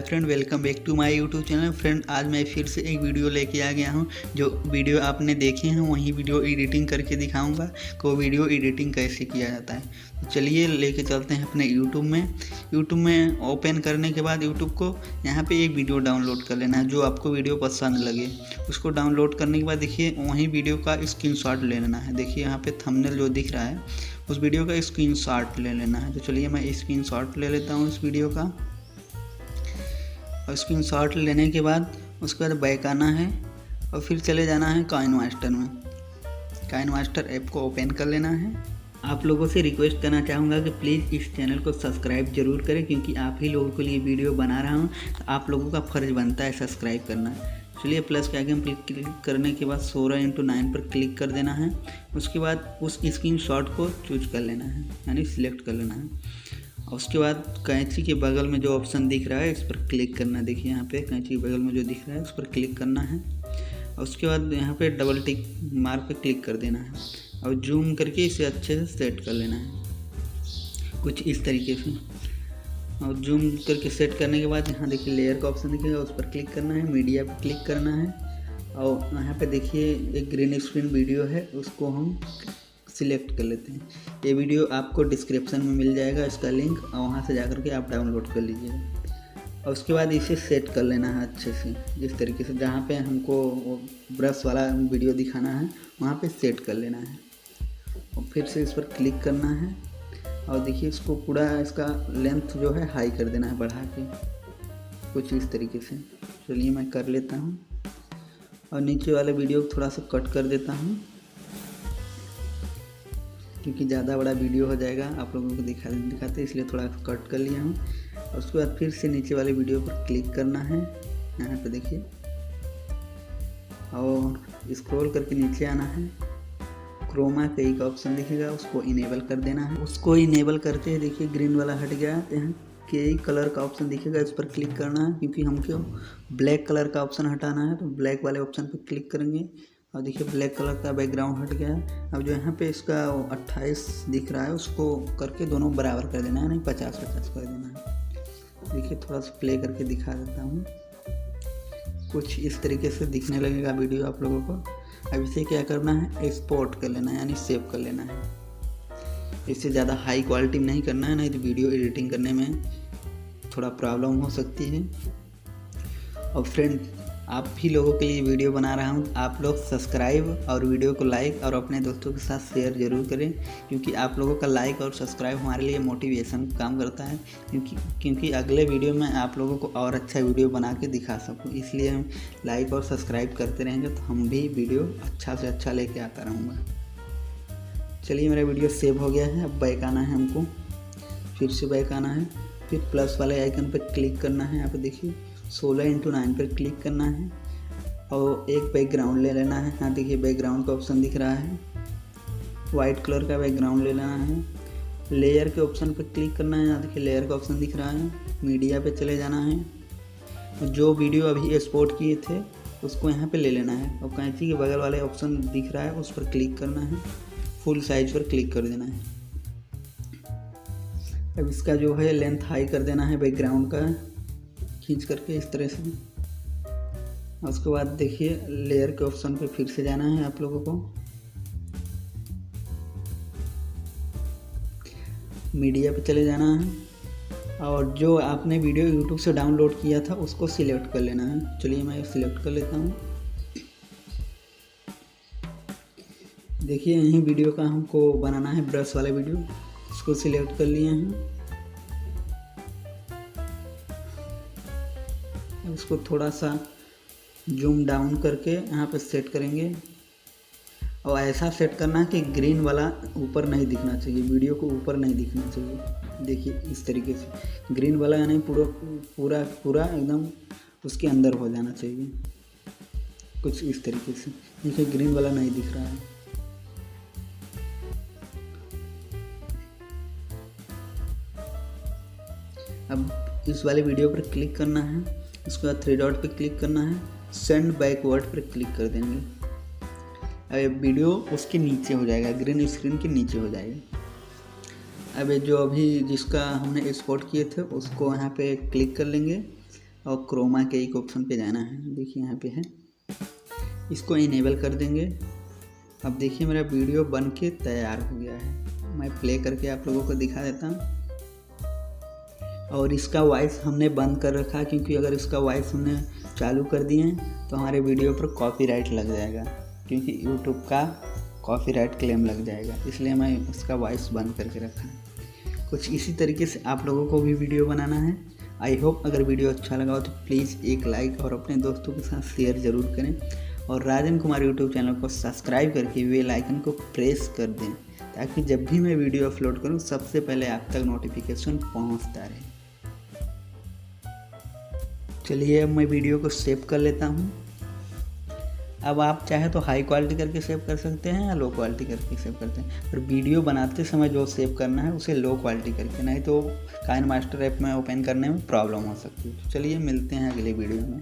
Friend, welcome back to my YouTube channel. Friend, आज मैं फिर से एक वीडियो लेके आ गया हूँ। जो वीडियो आपने देखे हैं वही वीडियो एडिटिंग करके दिखाऊंगा कि वीडियो एडिटिंग कैसे किया जाता है। तो चलिए लेके चलते हैं अपने यूट्यूब में ओपन करने के बाद यूट्यूब को यहाँ पे एक वीडियो डाउनलोड कर लेना है। जो आपको वीडियो पसंद लगे उसको डाउनलोड करने के बाद देखिए वहीं वीडियो का स्क्रीनशॉट ले लेना है। देखिए यहाँ पे थंबनेल जो दिख रहा है उस वीडियो का स्क्रीनशॉट ले लेना है। तो चलिए मैं स्क्रीनशॉट ले लेता हूँ इस वीडियो का। और स्क्रीनशॉट लेने के बाद उसके बाद बैक आना है और फिर चले जाना है काइनमास्टर में। काइनमास्टर ऐप को ओपन कर लेना है। आप लोगों से रिक्वेस्ट करना चाहूँगा कि प्लीज़ इस चैनल को सब्सक्राइब जरूर करें, क्योंकि आप ही लोगों के लिए वीडियो बना रहा हूँ। तो आप लोगों का फ़र्ज़ बनता है सब्सक्राइब करना। चलिए प्लस के आगे क्लिक करने के बाद 16:9 पर क्लिक कर देना है। उसके बाद उस स्क्रीनशॉट को चूज कर लेना है, यानी सिलेक्ट कर लेना है। और उसके बाद कैंची के बगल में जो ऑप्शन दिख रहा है इस पर क्लिक करना है। देखिए यहाँ पे कैंची के बगल में जो दिख रहा है उस पर क्लिक करना है। और उसके बाद यहाँ पे डबल टिक मार्क पे क्लिक कर देना है और जूम करके इसे अच्छे से सेट कर लेना है कुछ इस तरीके से। और जूम करके सेट करने के बाद यहाँ देखिए लेयर का ऑप्शन दिखेगा, उस पर क्लिक करना है, मीडिया पर क्लिक करना है। और यहाँ पे देखिए एक ग्रीन स्क्रीन वीडियो है, उसको हम सिलेक्ट कर लेते हैं। ये वीडियो आपको डिस्क्रिप्शन में मिल जाएगा इसका लिंक, और वहाँ से जाकर के आप डाउनलोड कर लीजिएगा। और उसके बाद इसे सेट कर लेना है अच्छे से, जिस तरीके से जहाँ पे हमको वो ब्रश वाला वीडियो दिखाना है वहाँ पे सेट कर लेना है। और फिर से इस पर क्लिक करना है और देखिए इसको पूरा इसका लेंथ जो है हाई कर देना है बढ़ा के कुछ इस तरीके से। चलिए मैं कर लेता हूँ और नीचे वाले वीडियो को थोड़ा सा कट कर देता हूँ, क्योंकि ज़्यादा बड़ा वीडियो हो जाएगा आप लोगों को दिखाते इसलिए थोड़ा कट कर लिया हूँ। और उसके बाद फिर से नीचे वाले वीडियो पर क्लिक करना है, यहाँ पे देखिए, और स्क्रॉल करके नीचे आना है। क्रोमा कई का ऑप्शन दिखेगा, उसको इनेबल कर देना है। उसको इनेबल करते हैं देखिए ग्रीन वाला हट गया। यहाँ कई कलर का ऑप्शन दिखेगा, इस पर क्लिक करना है, क्योंकि हमको ब्लैक कलर का ऑप्शन हटाना है। तो ब्लैक वाले ऑप्शन पर क्लिक करेंगे और देखिए ब्लैक कलर का बैकग्राउंड हट गया है। अब जो यहाँ पे इसका 28 दिख रहा है उसको करके दोनों बराबर कर देना है, नहीं 50-50 कर देना है। देखिए थोड़ा सा प्ले करके दिखा देता हूँ, कुछ इस तरीके से दिखने लगेगा वीडियो आप लोगों को। अब इसे क्या करना है, एक्सपोर्ट कर लेना है, यानी सेव कर लेना है। इससे ज़्यादा हाई क्वालिटी में नहीं करना है, नहीं तो वीडियो एडिटिंग करने में थोड़ा प्रॉब्लम हो सकती है। और फ्रेंड, आप भी लोगों के लिए वीडियो बना रहा हूँ, आप लोग सब्सक्राइब और वीडियो को लाइक और अपने दोस्तों के साथ शेयर ज़रूर करें, क्योंकि आप लोगों का लाइक और सब्सक्राइब हमारे लिए मोटिवेशन काम करता है। क्योंकि अगले वीडियो में आप लोगों को और अच्छा वीडियो बना के दिखा सकूँ, इसलिए हम लाइक और सब्सक्राइब करते रहेंगे तो हम भी वीडियो अच्छा से अच्छा लेके आता रहूँगा। चलिए मेरा वीडियो सेव हो गया है। अब बैक आना है हमको, फिर से बैक आना है, फिर प्लस वाले आइकन पर क्लिक करना है। यहाँ पर देखिए 16:9 पर क्लिक करना है और एक बैकग्राउंड ले लेना है। यहाँ देखिए बैकग्राउंड का ऑप्शन दिख रहा है, वाइट कलर का बैकग्राउंड ले लेना है। लेयर के ऑप्शन पर क्लिक करना है, यहाँ देखिए लेयर का ऑप्शन दिख रहा है। मीडिया पे चले जाना है, जो वीडियो अभी एक्सपोर्ट किए थे उसको यहाँ पे ले लेना है। और कैंची के बगल वाले ऑप्शन दिख रहा है उस पर क्लिक करना है, फुल साइज पर क्लिक कर देना है। अब इसका जो है लेंथ हाई कर देना है बैकग्राउंड का, खींच करके इस तरह से। उसके बाद देखिए लेयर के ऑप्शन पे फिर से जाना है आप लोगों को, मीडिया पे चले जाना है और जो आपने वीडियो यूट्यूब से डाउनलोड किया था उसको सिलेक्ट कर लेना है। चलिए मैं सिलेक्ट कर लेता हूँ। देखिए यही वीडियो का हमको बनाना है ब्रश वाला वीडियो, उसको सिलेक्ट कर लिए हैं। इसको थोड़ा सा जूम डाउन करके यहाँ पे सेट करेंगे और ऐसा सेट करना है कि ग्रीन वाला ऊपर नहीं दिखना चाहिए, वीडियो को ऊपर नहीं दिखना चाहिए। देखिए इस तरीके से ग्रीन वाला यानी पूरा एकदम उसके अंदर हो जाना चाहिए, कुछ इस तरीके से। देखिए ग्रीन वाला नहीं दिख रहा है। अब इस वाले वीडियो पर क्लिक करना है, उसके बाद 3 डॉट पे क्लिक करना है, सेंड बैकवर्ड पर क्लिक कर देंगे। अब वीडियो उसके नीचे हो जाएगा, ग्रीन स्क्रीन के नीचे हो जाएगा। अब जो अभी जिसका हमने एक्सपोर्ट किए थे उसको यहाँ पे क्लिक कर लेंगे और क्रोमा के एक ऑप्शन पे जाना है, देखिए यहाँ पे है, इसको इनेबल कर देंगे। अब देखिए मेरा वीडियो बन के तैयार हो गया है। मैं प्ले करके आप लोगों को दिखा देता हूँ। और इसका वॉइस हमने बंद कर रखा है, क्योंकि अगर इसका वॉइस हमने चालू कर दिए तो हमारे वीडियो पर कॉपीराइट लग जाएगा, क्योंकि यूट्यूब का कॉपीराइट क्लेम लग जाएगा, इसलिए मैं उसका वॉइस बंद करके रखा है। कुछ इसी तरीके से आप लोगों को भी वीडियो बनाना है। आई होप अगर वीडियो अच्छा लगा हो तो प्लीज़ एक लाइक और अपने दोस्तों के साथ शेयर ज़रूर करें, और राजन कुमार यूट्यूब चैनल को सब्सक्राइब करके बेल आइकन को प्रेस कर दें, ताकि जब भी मैं वीडियो अपलोड करूं सबसे पहले आप तक नोटिफिकेशन पहुंचता रहे। चलिए अब मैं वीडियो को सेव कर लेता हूं। अब आप चाहे तो हाई क्वालिटी करके सेव कर सकते हैं या लो क्वालिटी करके सेव करते हैं, पर वीडियो बनाते समय जो सेव करना है उसे लो क्वालिटी करके, नहीं तो काइनमास्टर ऐप में ओपन करने में प्रॉब्लम हो सकती है। तो चलिए मिलते हैं अगले वीडियो में।